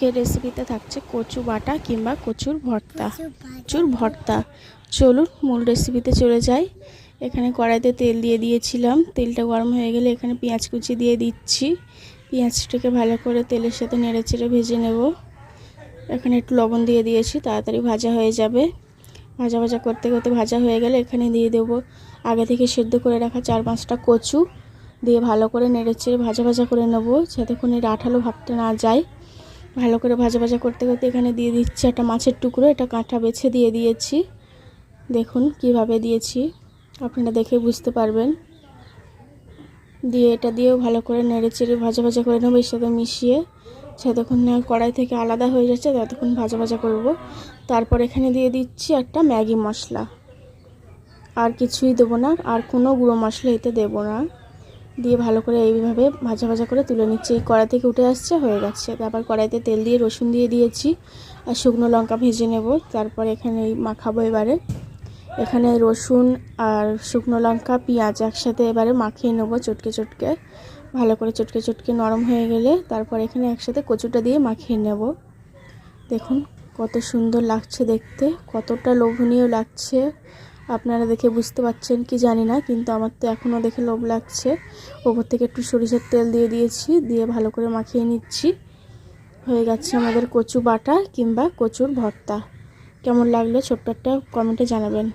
আজকের রেসিপিতে থাকছে কচু বাটা কিংবা কচুর ভর্তা। চলুন মূল রেসিপিতে চলে যাই। এখানে কড়াইতে তেল দিয়ে দিয়েছিলাম। তেলটা গরম হয়ে গেলে এখানে পেঁয়াজ কুচি দিয়ে দিচ্ছি। পেঁয়াজটাকে ভালো করে তেলের সাথে নেড়েচেড়ে ভেজে নেব। এখানে একটু লবণ দিয়ে দিয়েছি, তাড়াতাড়ি ভাজা হয়ে যাবে। ভাজা করতে করতে ভাজা হয়ে গেলে এখানে দিয়ে দেব আগে থেকে সেদ্ধ করে রাখা 4-5টা কচু। দিয়ে ভালো করে নেড়েচেড়ে ভাজা করে নেব, যতক্ষণ এর আঠালো ভাবটা না যায়। ভালো করে ভাজা করতে করতে এখানে দিয়ে দিচ্ছি একটা মাছের টুকরো। এটা কাঁটা বেছে দিয়ে দিয়েছি। দেখুন কিভাবে দিয়েছি, আপনারা দেখে বুঝতে পারবেন। দিয়ে এটা দিয়েও ভালো করে নেড়েচেড়ে ভাজা করে নেব, এর সাথে মিশিয়ে। যতক্ষণ না কড়াই থেকে আলাদা হয়ে যাচ্ছে ততক্ষণ ভাজা করব। তারপর এখানে দিয়ে দিচ্ছি একটা ম্যাগি মশলা। আর কিছুই দেবো না, আর কোনো গুঁড়ো মশলা এতে দেবো না। দিয়ে ভালো করে এইভাবে ভাজা করে তুলে নিচ্ছি। এই কড়াই থেকে উঠে আসছে, হয়ে গেছে। তারপর কড়াইতে তেল দিয়ে রসুন দিয়ে দিয়েছি আর শুকনো লঙ্কা ভেজে নেব। তারপর এখানে মাখাবো। এবারে এখানে রসুন আর শুকনো লঙ্কা পেঁয়াজ একসাথে এবারে মাখিয়ে নেব চটকে। ভালো করে চটকে নরম হয়ে গেলে তারপর এখানে একসাথে কচুটা দিয়ে মাখিয়ে নেব। দেখুন কত সুন্দর লাগছে দেখতে, কতটা লোভনীয় লাগছে। আপনারা দেখে বুঝতে পারছেন কি জানি না, কিন্তু আমার তো এখনও দেখে লোভ লাগছে। ওপর থেকে একটু সরিষার তেল দিয়ে দিয়েছি, দিয়ে ভালো করে মাখিয়ে নিচ্ছি। হয়ে গেছে আমাদের কচু বাটা কিংবা কচুর ভর্তা। কেমন লাগলো ছোট্ট একটা কমেন্টে জানাবেন।